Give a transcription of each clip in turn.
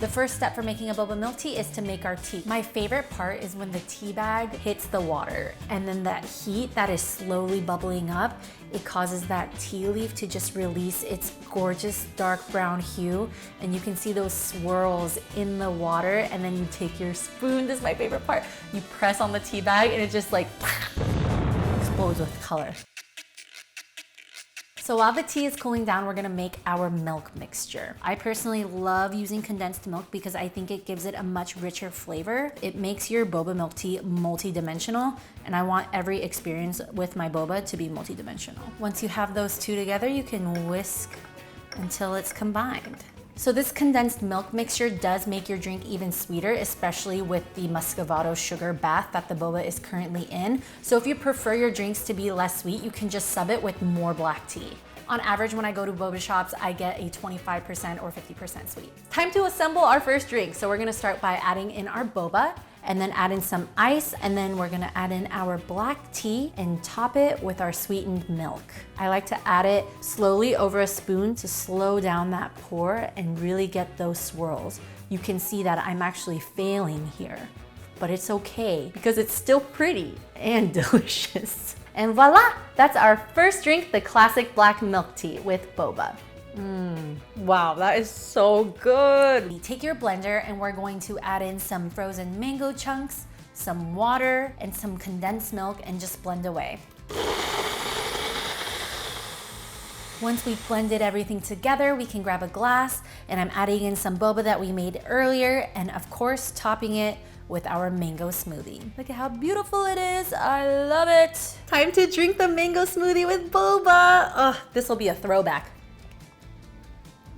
The first step for making a boba milk tea is to make our tea. My favorite part is when the tea bag hits the water and then that heat that is slowly bubbling up, it causes that tea leaf to just release its gorgeous dark brown hue, and you can see those swirls in the water, and then you take your spoon, this is my favorite part, you press on the tea bag and it just like explodes with color. So while the tea is cooling down, we're gonna make our milk mixture. I personally love using condensed milk because I think it gives it a much richer flavor. It makes your boba milk tea multi-dimensional, and I want every experience with my boba to be multi-dimensional. Once you have those two together, you can whisk until it's combined. So this condensed milk mixture does make your drink even sweeter, especially with the muscovado sugar bath that the boba is currently in. So if you prefer your drinks to be less sweet, you can just sub it with more black tea. On average, when I go to boba shops, I get a 25% or 50% sweet. Time to assemble our first drink. So we're gonna start by adding in our boba, and then add in some ice, and then we're gonna add in our black tea and top it with our sweetened milk. I like to add it slowly over a spoon to slow down that pour and really get those swirls. You can see that I'm actually failing here, but it's okay because it's still pretty and delicious. And voila, that's our first drink, the classic black milk tea with boba. Wow, that is so good. You take your blender and we're going to add in some frozen mango chunks, some water, and some condensed milk and just blend away. Once we've blended everything together, we can grab a glass, and I'm adding in some boba that we made earlier, and of course, topping it with our mango smoothie. Look at how beautiful it is. I love it. Time to drink the mango smoothie with boba. Oh, this will be a throwback.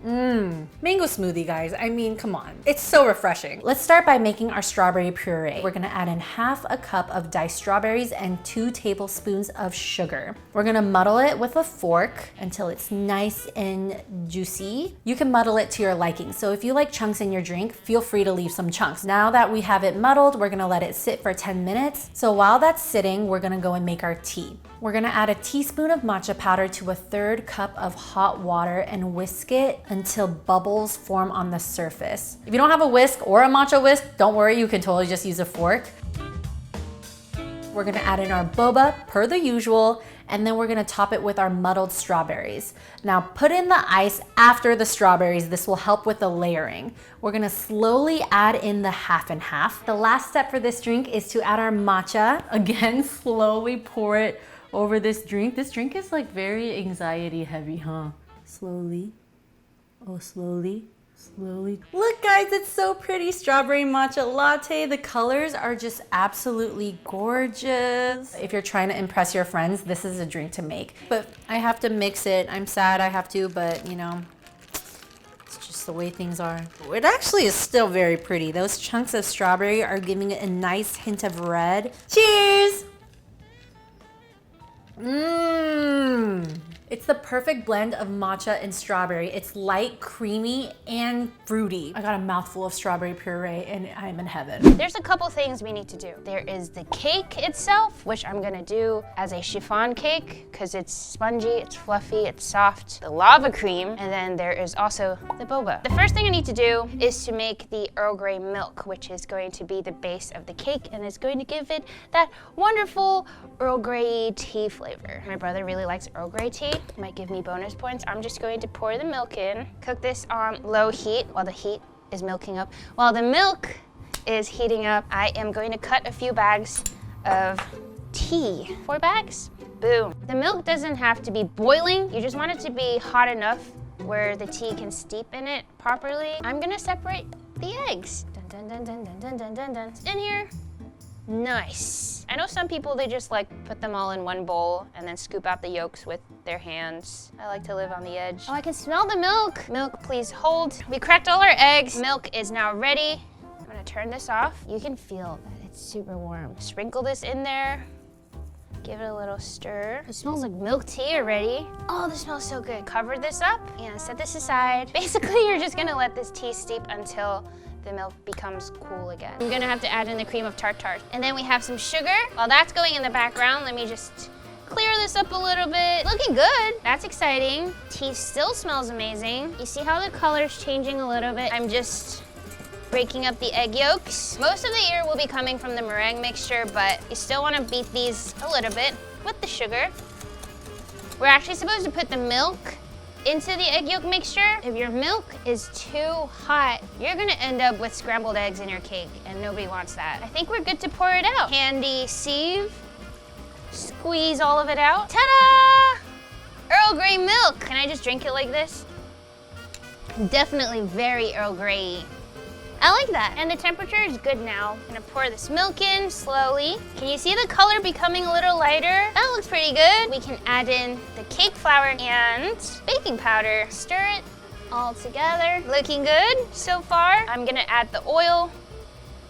Mango smoothie, guys. I mean, come on. It's so refreshing. Let's start by making our strawberry puree. We're gonna add in half a cup of diced strawberries and 2 tablespoons of sugar. We're gonna muddle it with a fork until it's nice and juicy. You can muddle it to your liking. So if you like chunks in your drink, feel free to leave some chunks. Now that we have it muddled, we're gonna let it sit for 10 minutes. So while that's sitting, we're gonna go and make our tea. We're gonna add a teaspoon of matcha powder to a 1/3 cup of hot water and whisk it until bubbles form on the surface. If you don't have a whisk or a matcha whisk, don't worry, you can totally just use a fork. We're gonna add in our boba per the usual, and then we're gonna top it with our muddled strawberries. Now put in the ice after the strawberries. This will help with the layering. We're gonna slowly add in the half and half. The last step for this drink is to add our matcha. Again, slowly pour it over this drink. This drink is like very anxiety heavy, huh? Slowly, oh slowly, slowly. Look guys, it's so pretty. Strawberry matcha latte. The colors are just absolutely gorgeous. If you're trying to impress your friends, this is a drink to make. But I have to mix it. I'm sad I have to, but you know, it's just the way things are. It actually is still very pretty. Those chunks of strawberry are giving it a nice hint of red. Cheers! It's the perfect blend of matcha and strawberry. It's light, creamy, and fruity. I got a mouthful of strawberry puree and I'm in heaven. There's a couple things we need to do. There is the cake itself, which I'm gonna do as a chiffon cake because it's spongy, it's fluffy, it's soft. The lava cream, and then there is also the boba. The first thing I need to do is to make the Earl Grey milk, which is going to be the base of the cake and is going to give it that wonderful Earl Grey tea flavor. My brother really likes Earl Grey tea. Might give me bonus points. I'm just going to pour the milk in, cook this on low heat while the heat is milking up. While the milk is heating up, I am going to cut a few bags of tea. 4 bags? Boom. The milk doesn't have to be boiling. You just want it to be hot enough where the tea can steep in it properly. I'm gonna separate the eggs. Dun, dun, dun, dun, dun, dun, dun, dun. In here. Nice. I know some people, they just like put them all in one bowl and then scoop out the yolks with their hands. I like to live on the edge. Oh, I can smell the milk. Milk, please hold. We cracked all our eggs. Milk is now ready. I'm gonna turn this off. You can feel that it's super warm. Sprinkle this in there. Give it a little stir. It smells like milk tea already. Oh, this smells so good. Cover this up and set this aside. Basically, you're just gonna let this tea steep until the milk becomes cool again. I'm gonna have to add in the cream of tartar. And then we have some sugar. While that's going in the background, let me just clear this up a little bit. Looking good, that's exciting. Tea still smells amazing. You see how the color's changing a little bit? I'm just Breaking up the egg yolks. Most of the air will be coming from the meringue mixture, but you still want to beat these a little bit with the sugar. We're actually supposed to put the milk into the egg yolk mixture. If your milk is too hot, you're gonna end up with scrambled eggs in your cake, and nobody wants that. I think we're good to pour it out. Handy sieve, squeeze all of it out. Ta-da! Earl Grey milk. Can I just drink it like this? Definitely very Earl Grey. I like that. And the temperature is good now. I'm gonna pour this milk in slowly. Can you see the color becoming a little lighter? That looks pretty good. We can add in the cake flour and baking powder. Stir it all together. Looking good so far. I'm gonna add the oil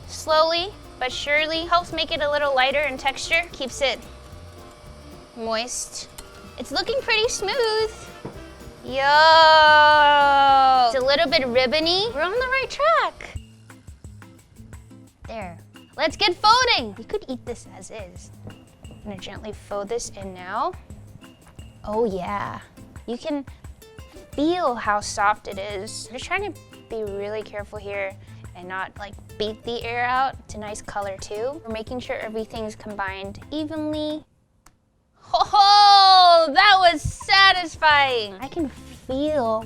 slowly but surely. Helps make it a little lighter in texture. Keeps it moist. It's looking pretty smooth. Yo, it's a little bit ribbony. We're on the right track. There. Let's get folding. You could eat this as is. I'm gonna gently fold this in now. Oh yeah. You can feel how soft it is. I'm just trying to be really careful here and not like beat the air out. It's a nice color too. We're making sure everything's combined evenly. Oh, that was satisfying. I can feel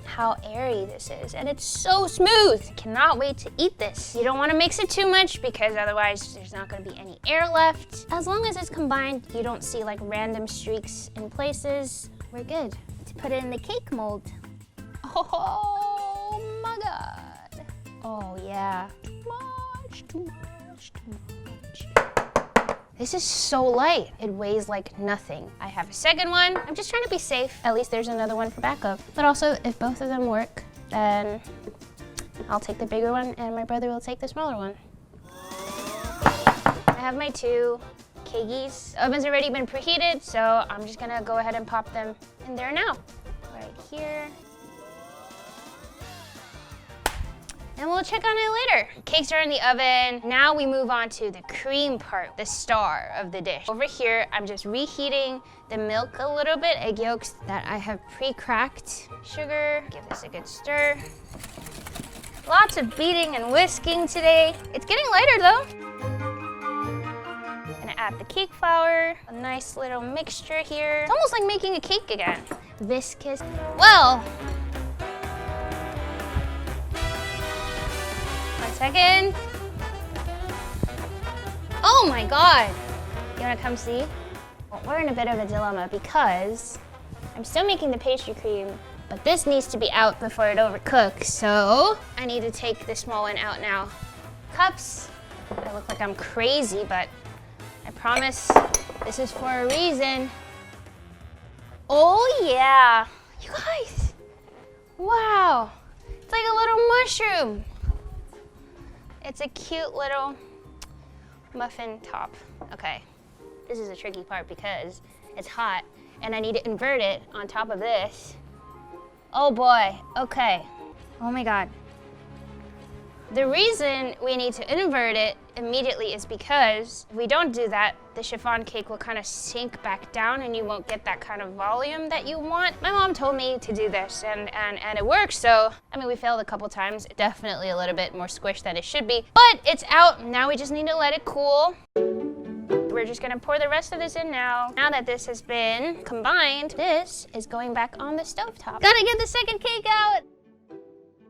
how airy this is, and it's so smooth. Cannot wait to eat this. You don't want to mix it too much because otherwise there's not going to be any air left. As long as it's combined, you don't see like random streaks in places. We're good to put it in the cake mold. Oh my God. Oh yeah. Too much, too much, too much. This is so light. It weighs like nothing. I have a second one. I'm just trying to be safe. At least there's another one for backup. But also, if both of them work, then I'll take the bigger one and my brother will take the smaller one. I have my two kegies. The oven's already been preheated, so I'm just gonna go ahead and pop them in there now. Right here. And we'll check on it later. Cakes are in the oven. Now we move on to the cream part, the star of the dish. Over here, I'm just reheating the milk a little bit, egg yolks that I have pre-cracked. Sugar, give this a good stir. Lots of beating and whisking today. It's getting lighter though. Gonna add the cake flour, a nice little mixture here. It's almost like making a cake again. Viscous. Well, second. Oh my God. You wanna come see? Well, we're in a bit of a dilemma because I'm still making the pastry cream, but this needs to be out before it overcooks. So I need to take the small one out now. Cups. I look like I'm crazy, but I promise this is for a reason. Oh yeah. You guys. Wow. It's like a little mushroom. It's a cute little muffin top. Okay, this is a tricky part because it's hot and I need to invert it on top of this. Oh boy, okay. Oh my God. The reason we need to invert it immediately is because if we don't do that, the chiffon cake will kind of sink back down and you won't get that kind of volume that you want. My mom told me to do this and it works, so, I mean, we failed a couple times. Definitely a little bit more squished than it should be, but it's out. Now we just need to let it cool. We're just gonna pour the rest of this in now. Now that this has been combined, this is going back on the stovetop. Gotta get the second cake out.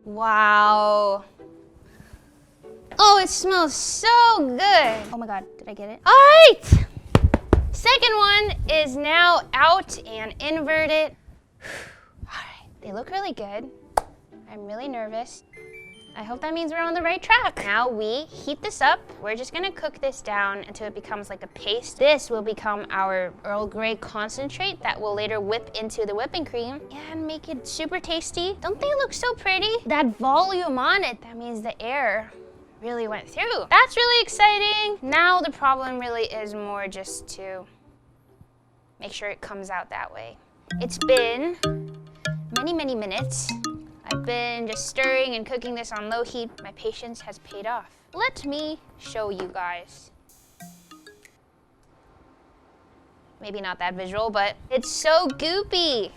Wow. Oh, it smells so good. Oh my God, did I get it? All right. Second one is now out and inverted. All right, they look really good. I'm really nervous. I hope that means we're on the right track. Now we heat this up. We're just gonna cook this down until it becomes like a paste. This will become our Earl Grey concentrate that will later whip into the whipping cream and make it super tasty. Don't they look so pretty? That volume on it, that means the air really went through. That's really exciting. Now the problem really is more just to make sure it comes out that way. It's been many, many minutes. I've been just stirring and cooking this on low heat. My patience has paid off. Let me show you guys. Maybe not that visual, but it's so goopy.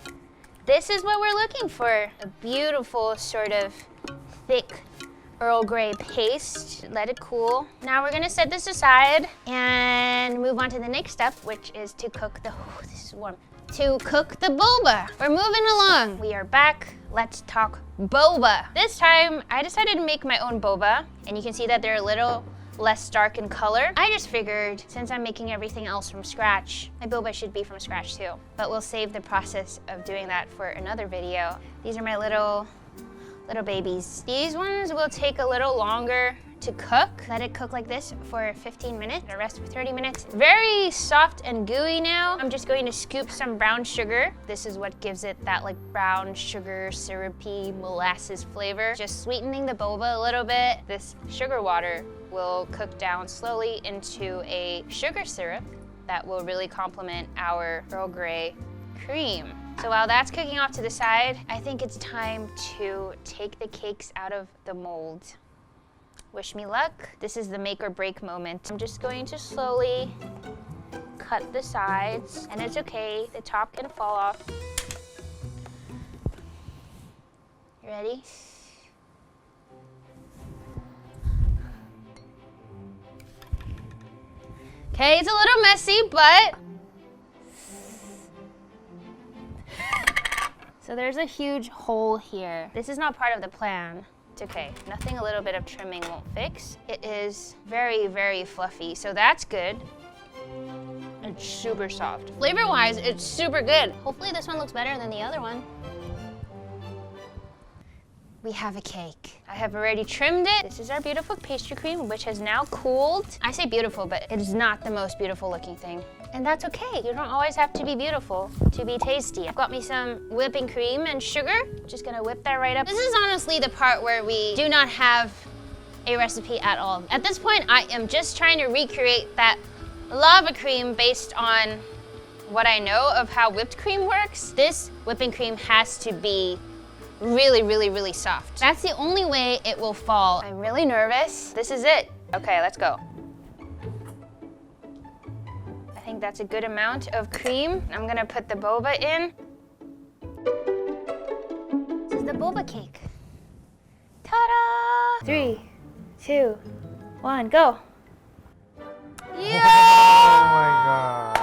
This is what we're looking for. A beautiful sort of thick Earl Grey paste, let it cool. Now we're gonna set this aside and move on to the next step, which is to cook the, oh, this is warm. To cook the boba. We're moving along. We are back. Let's talk boba. This time, I decided to make my own boba, and you can see that they're a little less dark in color. I just figured, since I'm making everything else from scratch, my boba should be from scratch too. But we'll save the process of doing that for another video. These are my little babies. These ones will take a little longer to cook. Let it cook like this for 15 minutes, the rest for 30 minutes. Very soft and gooey now. I'm just going to scoop some brown sugar. This is what gives it that like brown sugar, syrupy, molasses flavor. Just sweetening the boba a little bit. This sugar water will cook down slowly into a sugar syrup that will really complement our Earl Grey cream. So while that's cooking off to the side, I think it's time to take the cakes out of the mold. Wish me luck. This is the make or break moment. I'm just going to slowly cut the sides, and it's okay, the top can fall off. You ready? Okay, it's a little messy, but so there's a huge hole here. This is not part of the plan. It's okay, nothing a little bit of trimming won't fix. It is very, very fluffy, so that's good. It's super soft. Flavor-wise, it's super good. Hopefully this one looks better than the other one. We have a cake. I have already trimmed it. This is our beautiful pastry cream, which has now cooled. I say beautiful, but it is not the most beautiful looking thing. And that's okay. You don't always have to be beautiful to be tasty. I've got me some whipping cream and sugar. Just gonna whip that right up. This is honestly the part where we do not have a recipe at all. At this point, I am just trying to recreate that lava cream based on what I know of how whipped cream works. This whipping cream has to be really, really, really soft. That's the only way it will fall. I'm really nervous. This is it. Okay, let's go. I think that's a good amount of cream. I'm gonna put the boba in. This is the boba cake. Ta-da! 3, 2, 1, go. Yeah! Oh my god.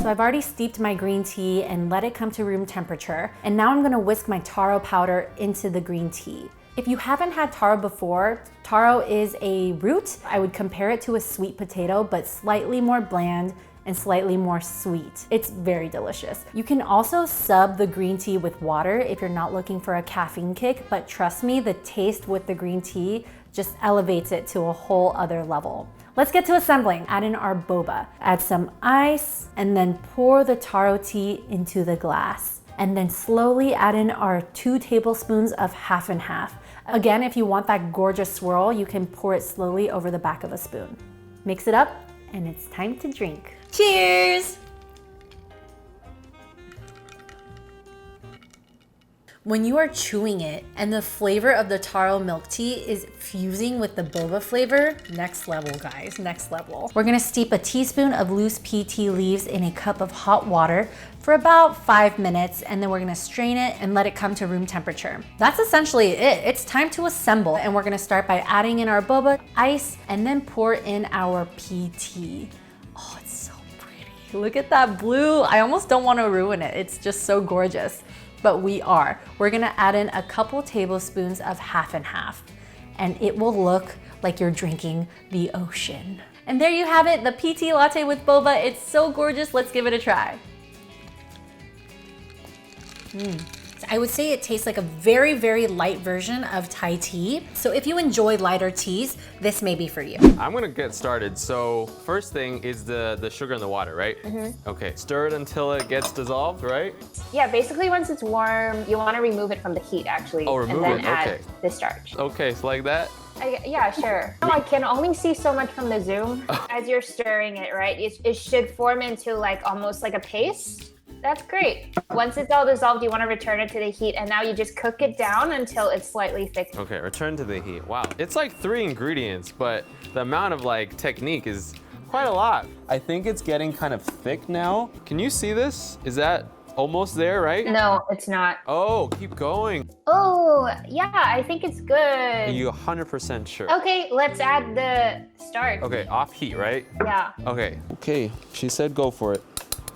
So I've already steeped my green tea and let it come to room temperature. And now I'm gonna whisk my taro powder into the green tea. If you haven't had taro before, taro is a root. I would compare it to a sweet potato, but slightly more bland and slightly more sweet. It's very delicious. You can also sub the green tea with water if you're not looking for a caffeine kick, but trust me, the taste with the green tea just elevates it to a whole other level. Let's get to assembling. Add in our boba. Add some ice and then pour the taro tea into the glass. And then slowly add in our 2 tablespoons of half and half. Again, if you want that gorgeous swirl, you can pour it slowly over the back of a spoon. Mix it up and it's time to drink. Cheers! When you are chewing it and the flavor of the taro milk tea is fusing with the boba flavor, next level, guys, next level. We're gonna steep a teaspoon of loose pea tea leaves in a cup of hot water for about 5 minutes, and then we're gonna strain it and let it come to room temperature. That's essentially it. It's time to assemble, and we're gonna start by adding in our boba, ice, and then pour in our pea tea. Oh, it's so pretty. Look at that blue. I almost don't wanna ruin it. It's just so gorgeous. But we are. We're gonna add in a couple tablespoons of half and half, and it will look like you're drinking the ocean. And there you have it, the pea tea latte with boba. It's so gorgeous. Let's give it a try. I would say it tastes like a very, very light version of Thai tea. So if you enjoy lighter teas, this may be for you. I'm gonna get started. So first thing is the sugar in the water, right? Okay, stir it until it gets dissolved, right? Yeah, basically once it's warm, you want to remove it from the heat actually. Oh, remove and then it, add okay. the starch. Okay, so like that? Yeah, sure. No, I can only see so much from the zoom. As you're stirring it, right? It should form into like almost like a paste. That's great. Once it's all dissolved, you want to return it to the heat, and now you just cook it down until it's slightly thick. Okay, return to the heat. Wow, it's like 3 ingredients, but the amount of like technique is quite a lot. I think it's getting kind of thick now. Can you see this? Is that almost there, right? No, it's not. Oh, keep going. Oh, yeah, I think it's good. Are you 100% sure? Okay, let's add the starch. Okay, off heat, right? Yeah. Okay. Okay, she said go for it.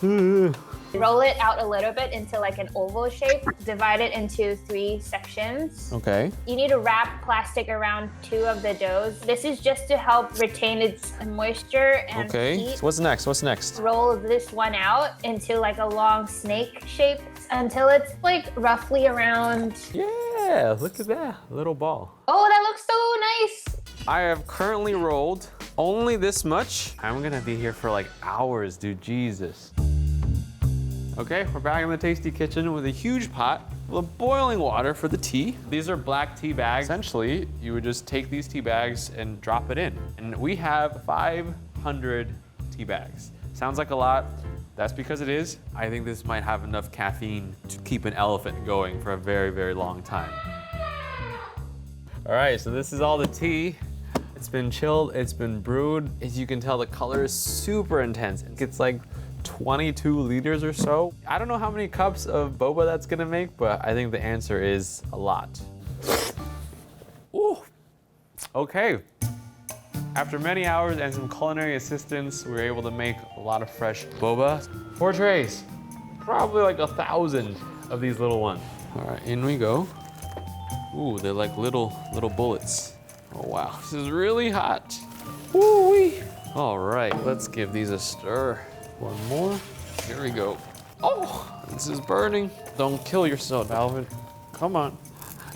Roll it out a little bit into like an oval shape. Divide it into 3 sections. Okay. You need to wrap plastic around 2 of the doughs. This is just to help retain its moisture and Okay. heat. So what's next? What's next? Roll this one out into like a long snake shape until it's like roughly around. Yeah, look at that little ball. Oh, that looks so nice. I have currently rolled only this much. I'm gonna be here for like hours, dude, Jesus. Okay, we're back in the tasty kitchen with a huge pot full of boiling water for the tea. These are black tea bags. Essentially, you would just take these tea bags and drop it in. And we have 500 tea bags. Sounds like a lot. That's because it is. I think this might have enough caffeine to keep an elephant going for a very, very long time. All right, so this is all the tea. It's been chilled, it's been brewed. As you can tell, the color is super intense. It's like 22 liters or so. I don't know how many cups of boba that's gonna make, but I think the answer is a lot. Ooh. Okay. After many hours and some culinary assistance, we were able to make a lot of fresh boba. 4 trays, probably like 1,000 of these little ones. All right, in we go. Ooh, they're like little bullets. Oh wow, this is really hot. Woo-wee. All right, let's give these a stir. One more, here we go. Oh, this is burning. Don't kill yourself, Alvin. Come on.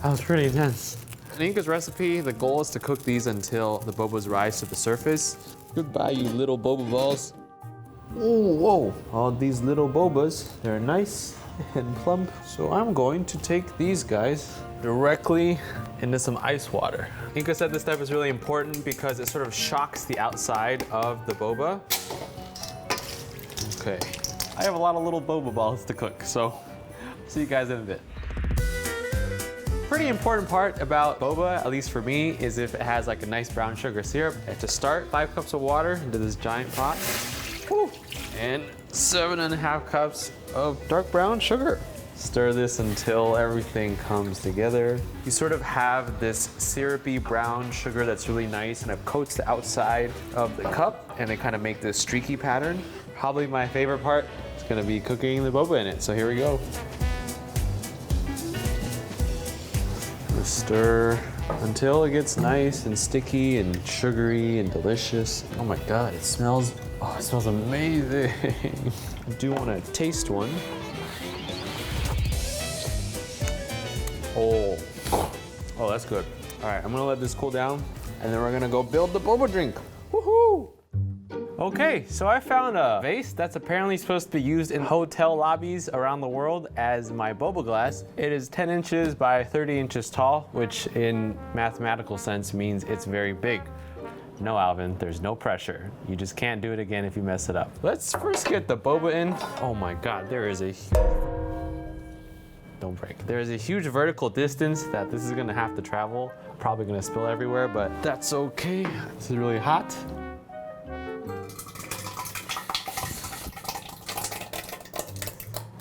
That was pretty intense. In Inka's recipe, the goal is to cook these until the bobas rise to the surface. Goodbye, you little boba balls. Ooh, whoa. All these little bobas, they're nice and plump. So I'm going to take these guys directly into some ice water. Inka said this step is really important because it sort of shocks the outside of the boba. Okay, I have a lot of little boba balls to cook, so see you guys in a bit. Pretty important part about boba, at least for me, is if it has like a nice brown sugar syrup. And to start, 5 cups of water into this giant pot. Woo. And 7.5 cups of dark brown sugar. Stir this until everything comes together. You sort of have this syrupy brown sugar that's really nice and it coats the outside of the cup and they kind of make this streaky pattern. Probably my favorite part is gonna be cooking the boba in it. So here we go. Stir until it gets nice and sticky and sugary and delicious. Oh my God, it smells amazing. I do wanna taste one. Oh, that's good. All right, I'm gonna let this cool down and then we're gonna go build the boba drink. Woohoo! Okay, so I found a vase that's apparently supposed to be used in hotel lobbies around the world as my boba glass. It is 10 inches by 30 inches tall, which in mathematical sense means it's very big. No, Alvin, there's no pressure. You just can't do it again if you mess it up. Let's first get the boba in. Oh my God, there is a don't break. There's a huge vertical distance that this is gonna have to travel. Probably gonna spill everywhere, but that's okay. This is really hot.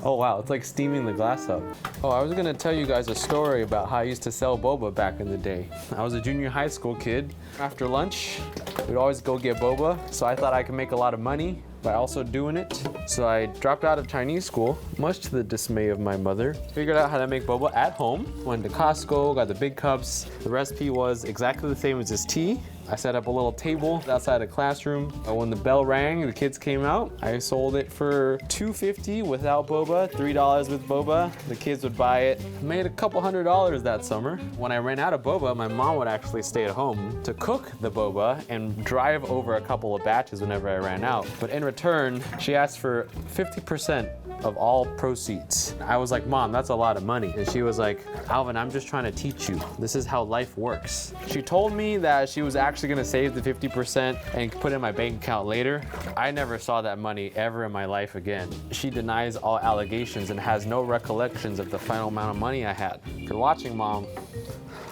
Oh wow, it's like steaming the glass up. Oh, I was gonna tell you guys a story about how I used to sell boba back in the day. I was a junior high school kid. After lunch, we'd always go get boba, so I thought I could make a lot of money by also doing it. So I dropped out of Chinese school, much to the dismay of my mother. Figured out how to make boba at home. Went to Costco, got the big cups. The recipe was exactly the same as this tea. I set up a little table outside a classroom. When the bell rang, the kids came out. I sold it for $2.50 without boba, $3 with boba. The kids would buy it. Made a couple $100 that summer. When I ran out of boba, my mom would actually stay at home to cook the boba and drive over a couple of batches whenever I ran out. But in return, she asked for 50% of all proceeds. I was like, Mom, that's a lot of money. And she was like, Alvin, I'm just trying to teach you. This is how life works. She told me that she was actually gonna save the 50% and put it in my bank account later. I never saw that money ever in my life again. She denies all allegations and has no recollections of the final amount of money I had. If you're watching, Mom,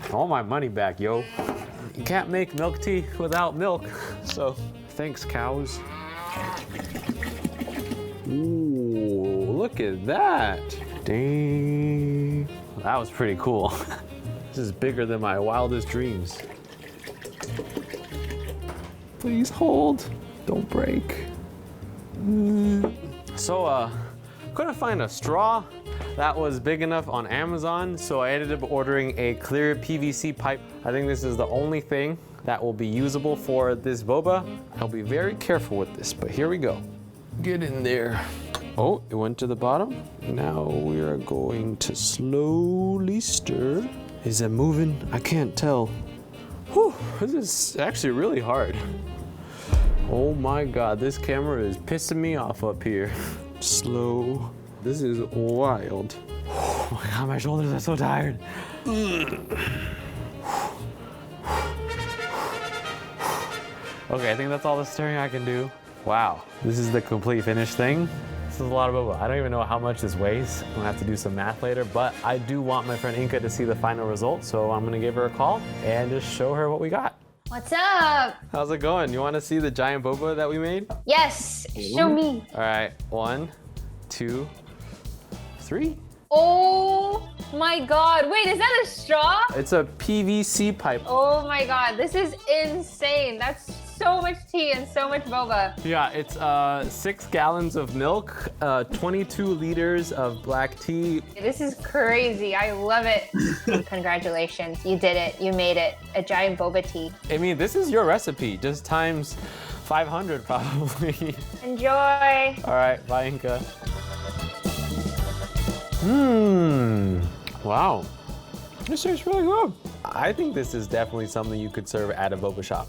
I want my money back, yo. You can't make milk tea without milk. So thanks, cows. Ooh, look look at that. Dang. That was pretty cool. This is bigger than my wildest dreams. Please hold. Don't break. So, couldn't find a straw that was big enough on Amazon, so I ended up ordering a clear PVC pipe. I think this is the only thing that will be usable for this boba. I'll be very careful with this, but here we go. Get in there. Oh, it went to the bottom. Now we are going to slowly stir. Is it moving? I can't tell. Whew, this is actually really hard. Oh my God, this camera is pissing me off up here. Slow. This is wild. Oh my God, my shoulders are so tired. Okay, I think that's all the stirring I can do. Wow, this is the complete finished thing. This is a lot of boba. I don't even know how much this weighs. I'm gonna have to do some math later, but I do want my friend Inka to see the final result, so I'm gonna give her a call and just show her what we got. What's up? How's it going? You wanna see the giant boba that we made? Yes, show me. All right, 1, 2, 3. Oh my God. Wait, is that a straw? It's a PVC pipe. Oh my God, this is insane. That's so much tea and so much boba. Yeah, it's 6 gallons of milk, 22 liters of black tea. This is crazy. I love it. Congratulations. You did it. You made it. A giant boba tea. I mean, this is your recipe, just times 500 probably. Enjoy. All right, bye Inka. Wow. This tastes really good. I think this is definitely something you could serve at a boba shop.